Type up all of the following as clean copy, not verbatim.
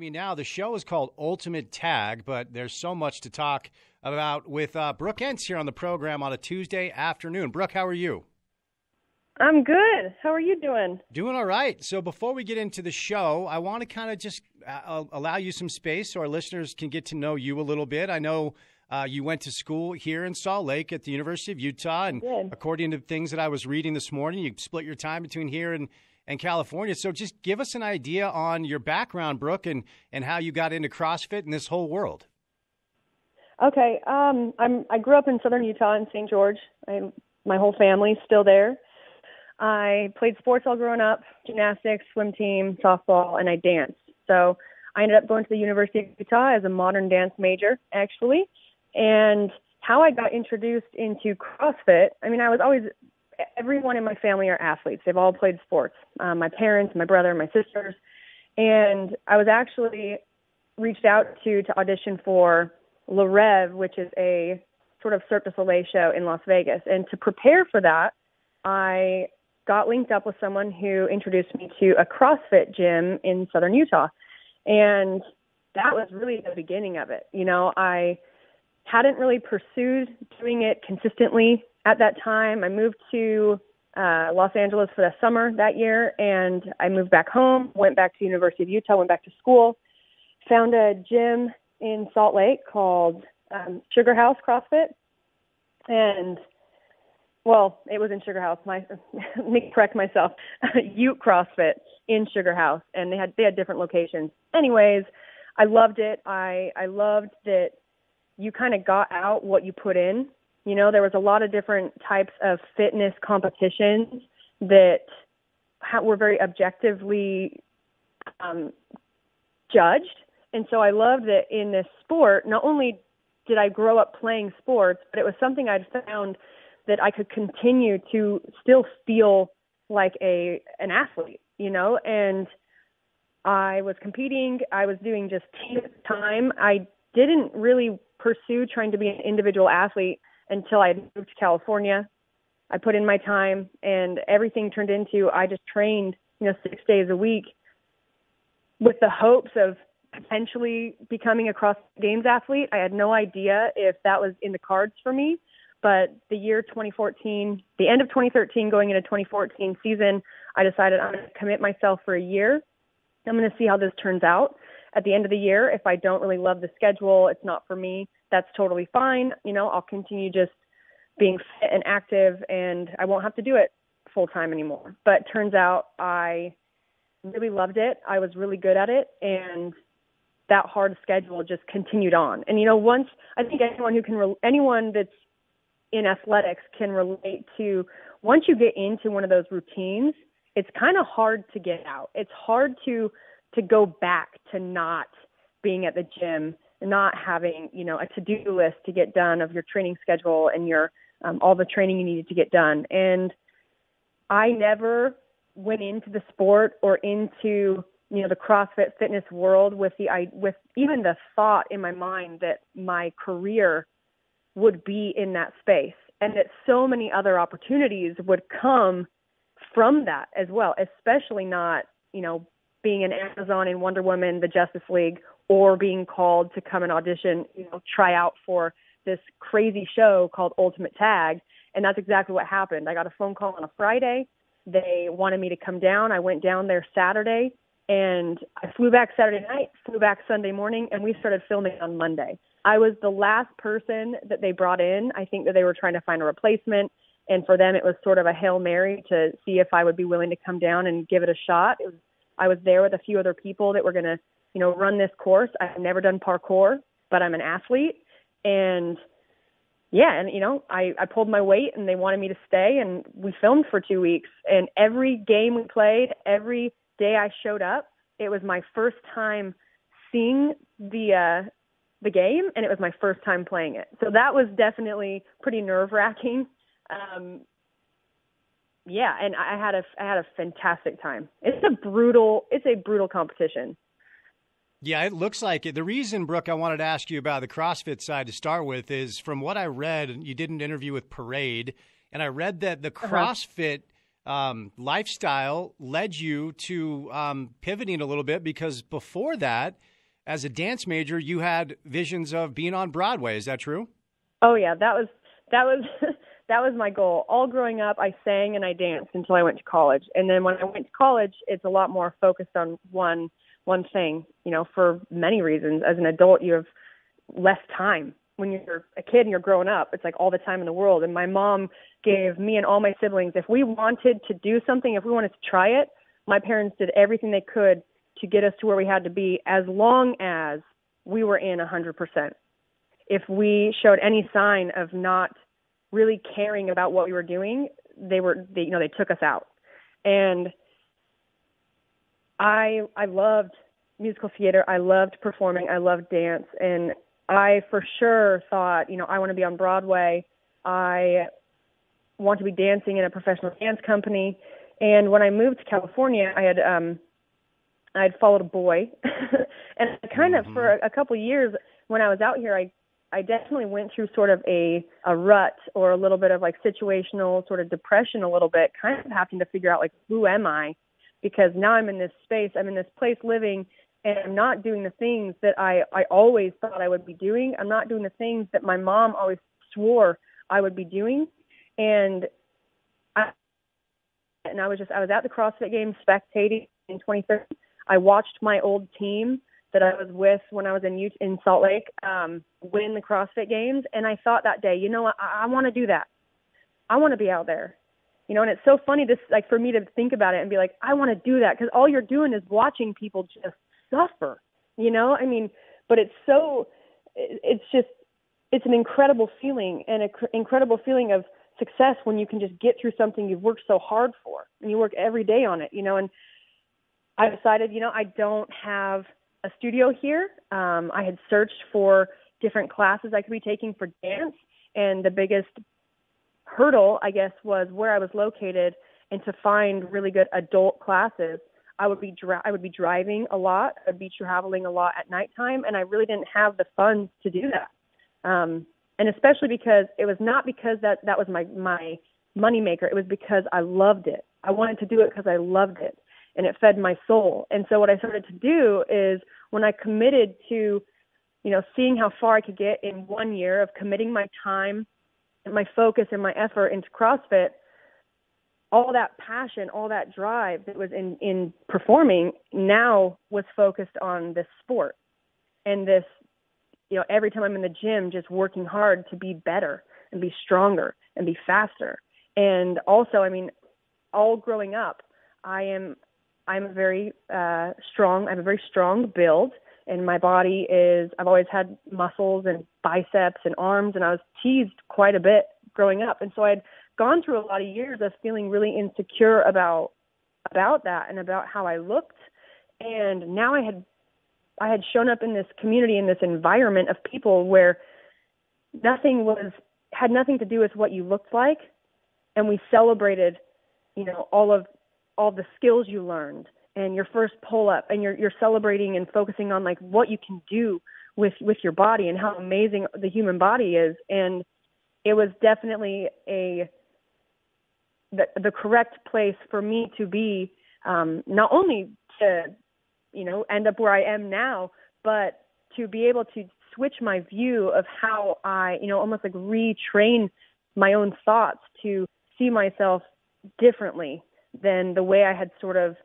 me now, the show is called Ultimate Tag, but there's so much to talk about with Brooke Ence here on the program on a Tuesday afternoon. Brooke, how are you? I'm good. How are you doing? Doing all right. So before we get into the show, I want to kind of just allow you some space so our listeners can get to know you a little bit. I know you went to school here in Salt Lake at the University of Utah, and according to things that I was reading this morning, you split your time between here and California. So just give us an idea on your background, Brooke, and how you got into CrossFit and this whole world. Okay. I grew up in southern Utah in St. George. My whole family's still there. I played sports all growing up, gymnastics, swim team, softball, and I danced. So I ended up going to the University of Utah as a modern dance major, actually. And how I got introduced into CrossFit, everyone in my family are athletes. They've all played sports. My parents, my brother, my sisters. And I was actually reached out to audition for Le Rêve, which is a sort of Cirque du Soleil show in Las Vegas. And to prepare for that, I got linked up with someone who introduced me to a CrossFit gym in southern Utah. And that was really the beginning of it. You know, I hadn't really pursued doing it consistently at that time. I moved to Los Angeles for the summer that year, and I moved back home, went back to the University of Utah, went back to school, found a gym in Salt Lake called Sugar House CrossFit. And well, it was in Sugar House. Let me correct myself. Ute CrossFit in Sugar House, and they had different locations. Anyways, I loved it. I loved that you kind of got out what you put in. You know, there was a lot of different types of fitness competitions that were very objectively judged. And so I loved that in this sport, not only did I grow up playing sports, but it was something I'd found that I could continue to still feel like an athlete, you know, and I was competing. I was doing just team time. I didn't really pursue trying to be an individual athlete until I moved to California. I put in my time, and everything turned into I just trained, 6 days a week with the hopes of potentially becoming a CrossFit Games athlete. I had no idea if that was in the cards for me. But the year 2014, the end of 2013 going into 2014 season, I decided I'm going to commit myself for a year. I'm going to see how this turns out. At the end of the year, if I don't really love the schedule, it's not for me, that's totally fine. You know, I'll continue just being fit and active, and I won't have to do it full time anymore. But turns out I really loved it. I was really good at it, and that hard schedule just continued on. And, once I think anyone that's in athletics can relate to, once you get into one of those routines, it's kind of hard to get out. It's hard to go back to not being at the gym, not having, a to-do list to get done of your training schedule and your all the training you needed to get done. And I never went into the sport or into, the CrossFit fitness world with even the thought in my mind that my career would be in that space, and that so many other opportunities would come from that as well, especially not, being an Amazon in Wonder Woman, the Justice League, or being called to come and audition, try out for this crazy show called Ultimate Tag. And that's exactly what happened. I got a phone call on a Friday. They wanted me to come down. I went down there Saturday, and I flew back Saturday night, flew back Sunday morning, and we started filming on Monday. I was the last person that they brought in. I think that they were trying to find a replacement, and for them it was sort of a Hail Mary to see if I would be willing to come down and give it a shot. I was there with a few other people that were going to, run this course. I've never done parkour, but I'm an athlete. And I pulled my weight, and they wanted me to stay, and we filmed for 2 weeks. And every game we played, every day I showed up, it was my first time seeing the game, and it was my first time playing it. So that was definitely pretty nerve-wracking. And I had a fantastic time. It's a brutal competition. Yeah, it looks like it. The reason, Brooke, I wanted to ask you about the CrossFit side to start with is, from what I read, you did an interview with Parade, and I read that the CrossFit lifestyle led you to pivoting a little bit, because before that, as a dance major, you had visions of being on Broadway. Is that true? Oh yeah, that was that was my goal. All growing up, I sang and I danced until I went to college. And then when I went to college, it's a lot more focused on one thing, for many reasons. As an adult, you have less time. When you're a kid and you're growing up, it's like all the time in the world. And my mom gave me and all my siblings, if we wanted to do something, if we wanted to try it, my parents did everything they could to get us to where we had to be, as long as we were in 100%. If we showed any sign of not really caring about what we were doing, they took us out. And I loved musical theater. I loved performing. I loved dance. And I for sure thought, I want to be on Broadway. I want to be dancing in a professional dance company. And when I moved to California, I had followed a boy. And kind of for a couple of years when I was out here, I definitely went through sort of a rut, or a little bit of like situational sort of depression a little bit, kind of having to figure out like, who am I? Because now I'm in this space, I'm in this place living, and I'm not doing the things that I always thought I would be doing. I'm not doing the things that my mom always swore I would be doing. And I was at the CrossFit Games spectating in 2013. I watched my old team that I was with when I was in Salt Lake win the CrossFit Games. And I thought that day, I want to do that. I want to be out there. And it's so funny for me to think about it and be like, I want to do that, because all you're doing is watching people just suffer, but it's an incredible feeling, and an incredible feeling of success when you can just get through something you've worked so hard for, and you work every day on it, and I decided, I don't have a studio here. I had searched for different classes I could be taking for dance, and the biggest hurdle, I guess, was where I was located, and to find really good adult classes. I would be driving a lot. I'd be traveling a lot at nighttime, and I really didn't have the funds to do that. And especially because it was not because that was my money maker. It was because I loved it. I wanted to do it because I loved it, and it fed my soul. And so what I started to do is, when I committed to, seeing how far I could get in 1 year of committing my time and my focus and my effort into CrossFit, all that passion, all that drive that was in performing now was focused on this sport. And this, every time I'm in the gym, just working hard to be better and be stronger and be faster. And also, all growing up, I'm very strong. I have a very strong build, and my body I've always had muscles and biceps and arms, and I was teased quite a bit growing up. And so I'd gone through a lot of years of feeling really insecure about that and about how I looked. And now I had shown up in this community, in this environment of people where had nothing to do with what you looked like. And we celebrated, all the skills you learned, and your first pull up, and you're celebrating and focusing on like what you can do with your body and how amazing the human body is. And it was definitely the correct place for me to be, not only to, end up where I am now, but to be able to switch my view of how I, almost like retrain my own thoughts to see myself differently than the way I had sort of,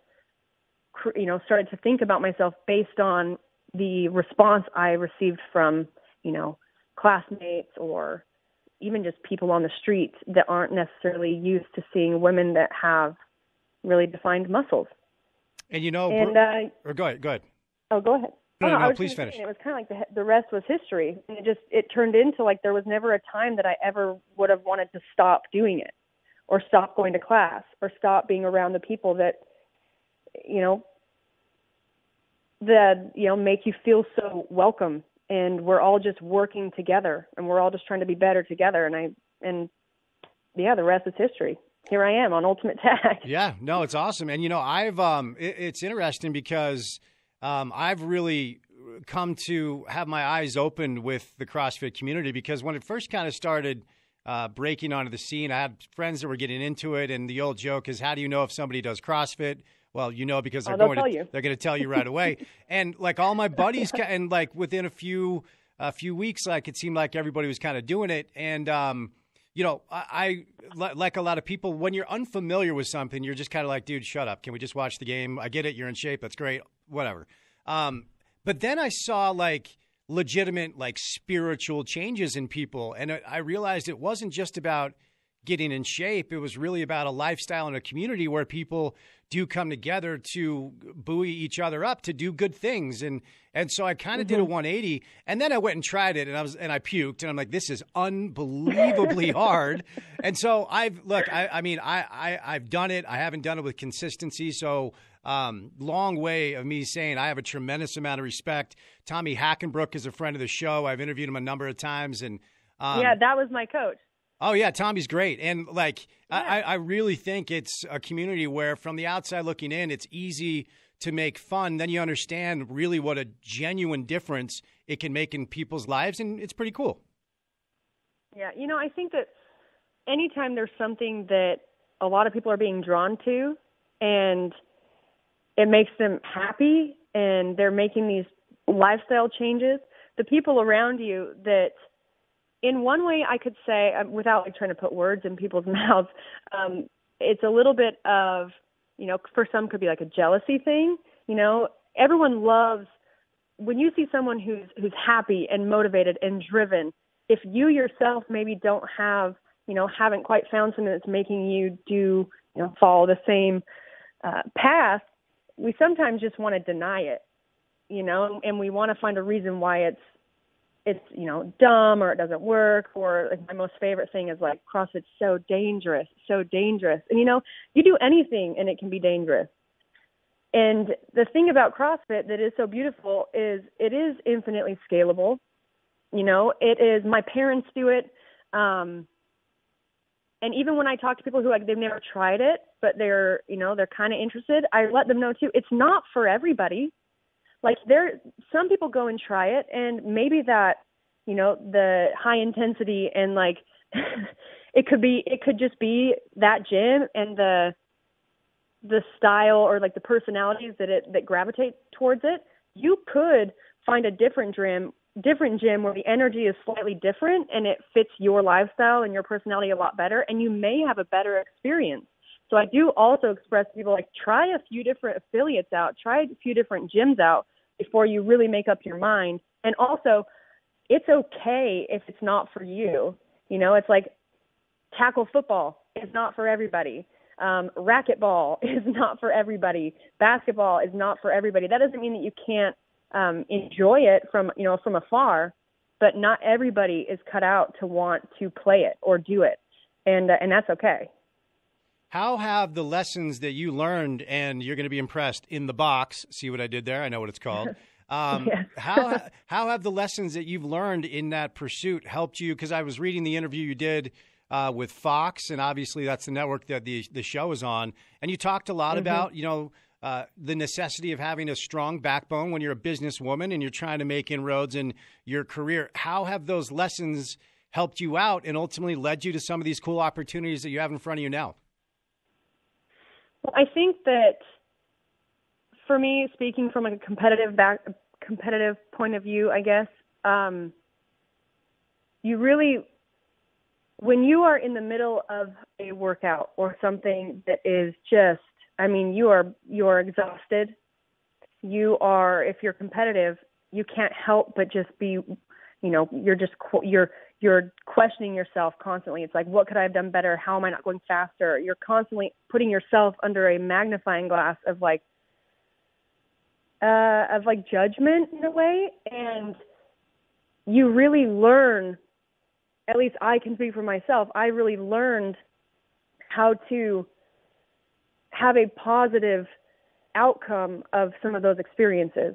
started to think about myself based on the response I received from, classmates, or even just people on the street that aren't necessarily used to seeing women that have really defined muscles. And or go ahead. Oh, go ahead. No, please finish. It was kind of like the rest was history. And it turned into like there was never a time that I ever would have wanted to stop doing it, or stop going to class, or stop being around the people that, make you feel so welcome. And we're all just working together, and we're all just trying to be better together. The rest is history. Here I am on Ultimate Tag. Yeah, no, it's awesome. And, it's interesting because I've really come to have my eyes opened with the CrossFit community, because when it first kind of started breaking onto the scene, I had friends that were getting into it. And the old joke is, how do you know if somebody does CrossFit? Well, because they're they're going to tell you right away. And like all my buddies, and like within a few weeks, like it seemed like everybody was kind of doing it. And I like a lot of people, when you're unfamiliar with something, you're just kind of like, dude, shut up. Can we just watch the game? I get it. You're in shape. That's great. Whatever. But then I saw like legitimate, like spiritual changes in people. And I realized it wasn't just about getting in shape. It was really about a lifestyle and a community where people do come together to buoy each other up, to do good things. And so I kind of did a 180, and then I went and tried it, and I puked, and I'm like, this is unbelievably hard. And so I've done it. I haven't done it with consistency. So long way of me saying I have a tremendous amount of respect. Tommy Hackenbrook is a friend of the show. I've interviewed him a number of times, and that was my coach. Oh, yeah, Tommy's great. And, like, yeah. I really think it's a community where, from the outside looking in, it's easy to make fun. Then you understand really what a genuine difference it can make in people's lives, and it's pretty cool. Yeah, I think that anytime there's something that a lot of people are being drawn to and it makes them happy and they're making these lifestyle changes, the people around you that – in one way, I could say, without like trying to put words in people's mouths, it's a little bit of, for some could be like a jealousy thing. Everyone loves when you see someone who's happy and motivated and driven. If you yourself maybe don't have, haven't quite found something that's making you do, follow the same path, we sometimes just want to deny it, and we want to find a reason why it's dumb or it doesn't work, or like my most favorite thing is like CrossFit's so dangerous. And, you do anything and it can be dangerous. And the thing about CrossFit that is so beautiful is it is infinitely scalable. It is, my parents do it. And even when I talk to people who they've never tried it, but they're kind of interested, I let them know too, it's not for everybody. Like some people go and try it, and maybe that, the high intensity and like it could just be that gym and the style or like the personalities that gravitate towards it. You could find a different gym where the energy is slightly different and it fits your lifestyle and your personality a lot better, and you may have a better experience. So I do also express to people, like, try a few different affiliates out, try a few different gyms out before you really make up your mind. And also, it's okay if it's not for you. It's like tackle football is not for everybody. Racquetball is not for everybody. Basketball is not for everybody. That doesn't mean that you can't enjoy it from afar, but not everybody is cut out to want to play it or do it. And that's okay. How have the lessons that you learned, and you're going to be impressed, in the box, see what I did there? I know what it's called. How have the lessons that you've learned in that pursuit helped you? Because I was reading the interview you did with Fox, and obviously that's the network that the show is on. And you talked a lot about, the necessity of having a strong backbone when you're a businesswoman and you're trying to make inroads in your career. How have those lessons helped you out and ultimately led you to some of these cool opportunities that you have in front of you now? Well, I think that for me, speaking from a competitive point of view, I guess, you really, when you are in the middle of a workout or something that is just, you are exhausted. If you're competitive, you can't help but just be, you're questioning yourself constantly. It's like, what could I have done better? How am I not going faster? You're constantly putting yourself under a magnifying glass of judgment in a way. And you really learn, at least I can speak for myself, I really learned how to have a positive outcome of some of those experiences.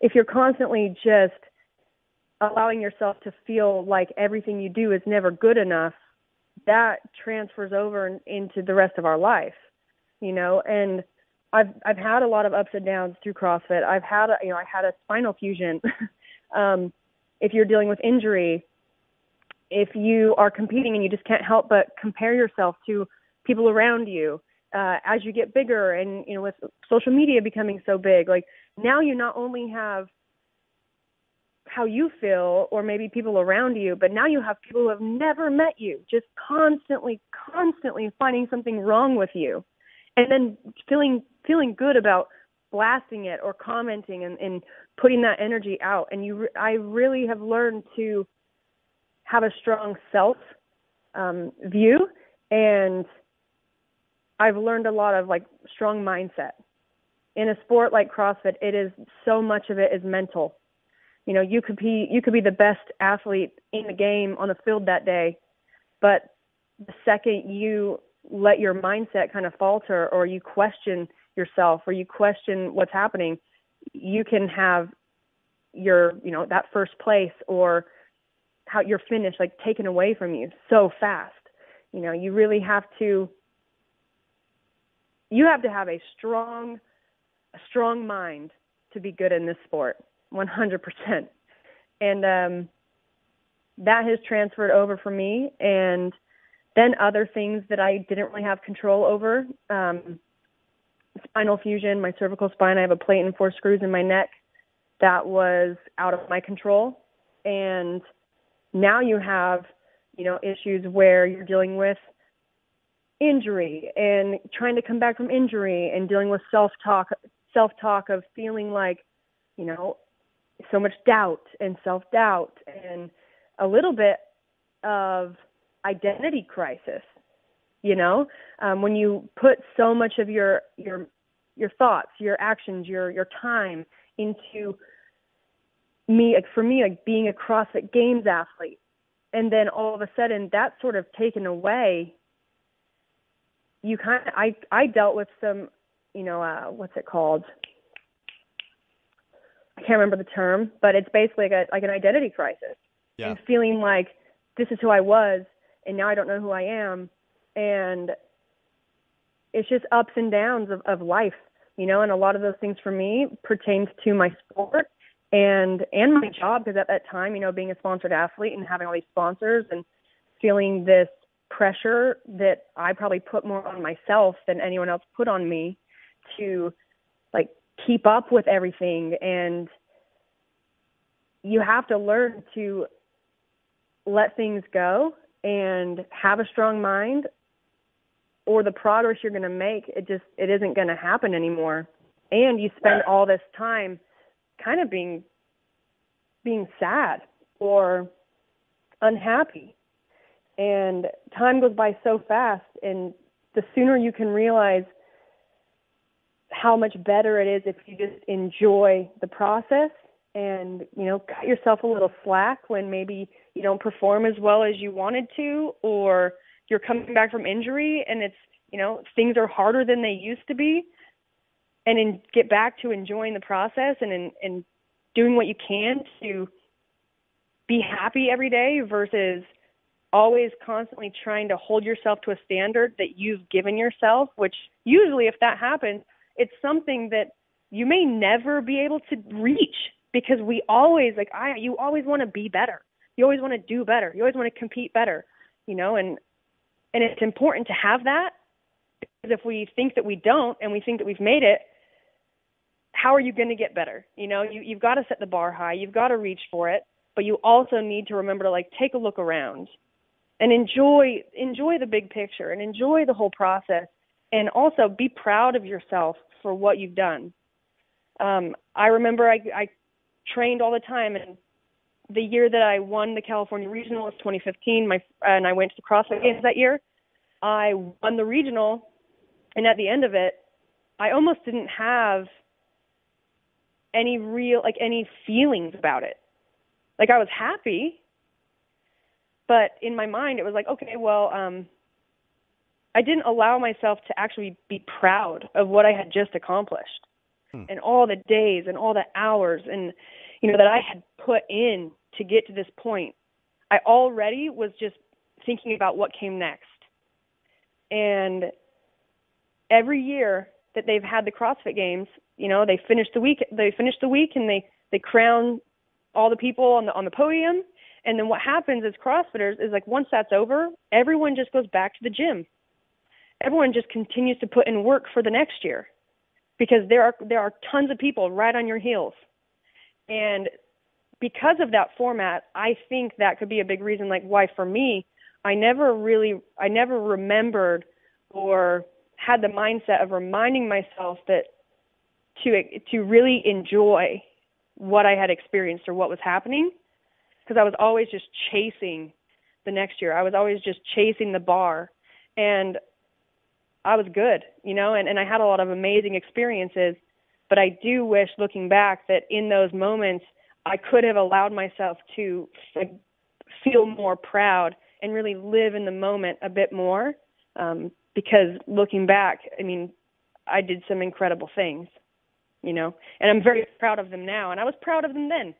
If you're constantly just allowing yourself to feel like everything you do is never good enough, that transfers over into the rest of our life, and I've had a lot of ups and downs through CrossFit. I had a spinal fusion. If you're dealing with injury, if you are competing and you just can't help but compare yourself to people around you, as you get bigger and, with social media becoming so big, like now you not only have how you feel or maybe people around you, but now you have people who have never met you just constantly finding something wrong with you and then feeling good about blasting it or commenting and putting that energy out. And I really have learned to have a strong self view, and I've learned a lot of like strong mindset. In a sport like CrossFit, it is so much of it is mental. You could be the best athlete in the game on the field that day, but the second you let your mindset kind of falter or you question yourself or you question what's happening, you can have your, that first place or how you're finished, like taken away from you so fast. You really have to have a strong mind to be good in this sport, 100%. And that has transferred over for me. And then other things that I didn't really have control over, spinal fusion, my cervical spine, I have a plate and 4 screws in my neck. That was out of my control. And now you have, issues where you're dealing with injury and trying to come back from injury and dealing with self-talk of feeling like, so much doubt and self-doubt and a little bit of identity crisis, when you put so much of your thoughts, your actions, your time into for me, like being a CrossFit Games athlete. And then all of a sudden that's sort of taken away. I dealt with some, what's it called? I can't remember the term, but it's basically like an identity crisis. Yeah. And feeling like this is who I was and now I don't know who I am. And it's just ups and downs of life, and a lot of those things for me pertained to my sport and my job, because at that time, being a sponsored athlete and having all these sponsors and feeling this pressure that I probably put more on myself than anyone else put on me to like keep up with everything. And you have to learn to let things go and have a strong mind, or the progress you're going to make, it isn't going to happen anymore. And you spend all this time kind of being sad or unhappy. And time goes by so fast, and the sooner you can realize how much better it is if you just enjoy the process and, cut yourself a little slack when maybe you don't perform as well as you wanted to, or you're coming back from injury and it's, things are harder than they used to be, and get back to enjoying the process and doing what you can to be happy every day versus always constantly trying to hold yourself to a standard that you've given yourself, which usually if that happens, it's something that you may never be able to reach, because we always, you always want to be better. You always want to do better. You always want to compete better, and it's important to have that, because if we think that we don't and we think that we've made it, how are you going to get better? You've got to set the bar high. You've got to reach for it, but you also need to remember to take a look around and enjoy the big picture and enjoy the whole process, and also be proud of yourself for what you've done. I remember I trained all the time, and the year that I won the California Regional was 2015, and I went to the CrossFit Games that year. I won the regional, and at the end of it, I almost didn't have any feelings about it. I was happy, but in my mind it was okay, well, I didn't allow myself to actually be proud of what I had just accomplished and all the days and all the hours and, that I had put in to get to this point. I already was just thinking about what came next. And every year that they've had the CrossFit Games, they finish the week and they crown all the people on the podium. And then what happens as CrossFitters is once that's over, everyone just goes back to the gym. everyone just continues to put in work for the next year because there are tons of people right on your heels. And because of that format, I think that could be a big reason, like why for me, I never remembered or had the mindset of reminding myself that to really enjoy what I had experienced or what was happening, because I was always just chasing the next year. I was always just chasing the bar, and I was good, and I had a lot of amazing experiences, but I do wish, looking back, that in those moments I could have allowed myself to feel more proud and really live in the moment a bit more, because looking back, I mean, I did some incredible things, and I'm very proud of them now, and I was proud of them then.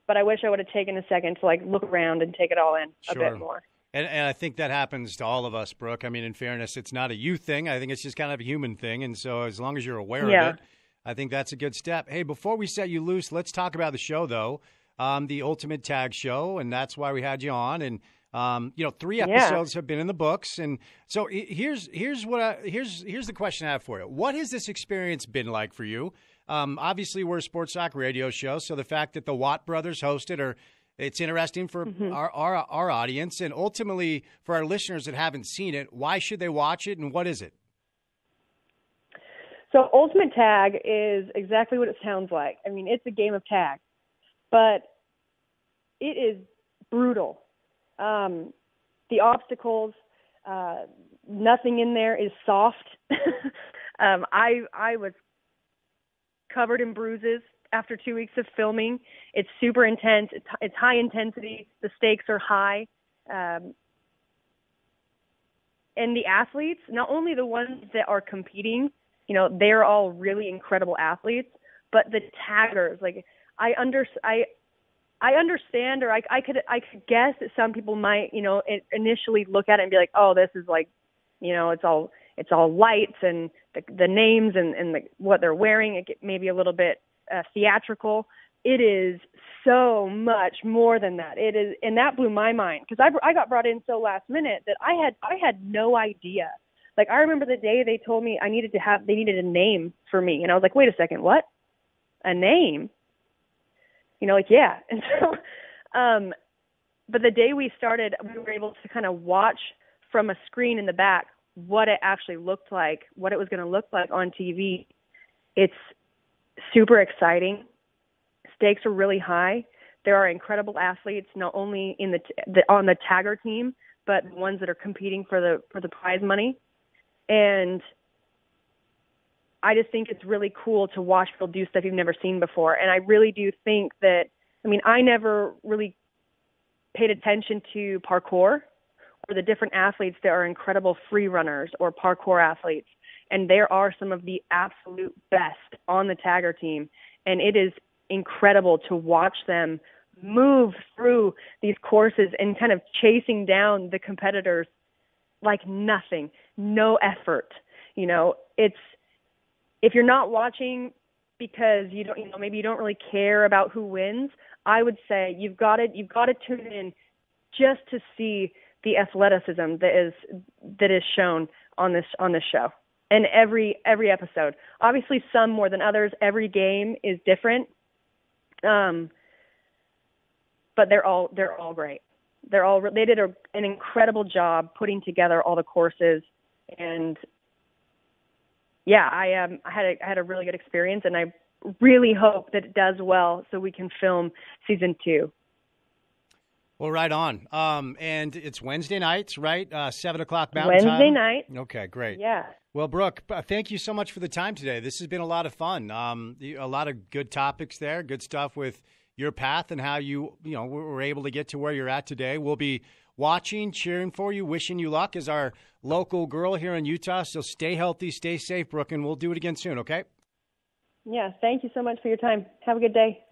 But I wish I would have taken a second to look around and take it all in a bit more. And I think that happens to all of us, Brooke. I mean, in fairness, it's not a you thing. I think it's just kind of a human thing. And so as long as you're aware of it, I think that's a good step. Hey, before we set you loose, let's talk about the show, though, the Ultimate Tag Show. And that's why we had you on. And, 3 episodes have been in the books. And so here's the question I have for you. What has this experience been like for you? Obviously, we're a sports talk radio show, so the fact that the Watt brothers hosted, it's interesting for our audience, and ultimately for our listeners that haven't seen it. Why should they watch it, and what is it? So Ultimate Tag is exactly what it sounds like. I mean, it's a game of tag, but it is brutal. The obstacles, nothing in there is soft. I was covered in bruises after 2 weeks of filming. It's super intense. It's high intensity. The stakes are high. And the athletes, not only the ones that are competing, they're all really incredible athletes, but the taggers, I understand, or I could guess that some people might, initially look at it and be like, oh, this is it's all lights and the names and what they're wearing. It may be a little bit theatrical. It is so much more than that. It is, and that blew my mind because I got brought in so last minute that I had no idea. I remember the day they told me they needed a name for me, and I was like, wait a second, what? A name? Yeah. And so, but the day we started, we were able to kind of watch from a screen in the back what it actually looked like, what it was going to look like on TV. It's super exciting. Stakes are really high. There are incredible athletes, not only on the tagger team, but the ones that are competing for the prize money. And I just think it's really cool to watch people do stuff you've never seen before. And I really do think that, I never really paid attention to parkour or the different athletes that are incredible free runners or parkour athletes. And there are some of the absolute best on the tagger team. And it is incredible to watch them move through these courses and kind of chasing down the competitors like nothing, no effort. It's, if you're not watching because you don't, maybe you don't really care about who wins, I would say you've got to tune in just to see the athleticism that is shown on this show. And every episode, obviously some more than others. Every game is different, but they're all great. They did an incredible job putting together all the courses, and I had a really good experience, and I really hope that it does well so we can film season 2. Well, right on. And it's Wednesday nights, right? 7 o'clock Mountain Time. Wednesday night. Okay, great. Yeah. Well, Brooke, thank you so much for the time today. This has been a lot of fun. A lot of good topics there, good stuff with your path and how you were able to get to where you're at today. We'll be watching, cheering for you, wishing you luck as our local girl here in Utah. So stay healthy, stay safe, Brooke, and we'll do it again soon, okay? Yeah, thank you so much for your time. Have a good day.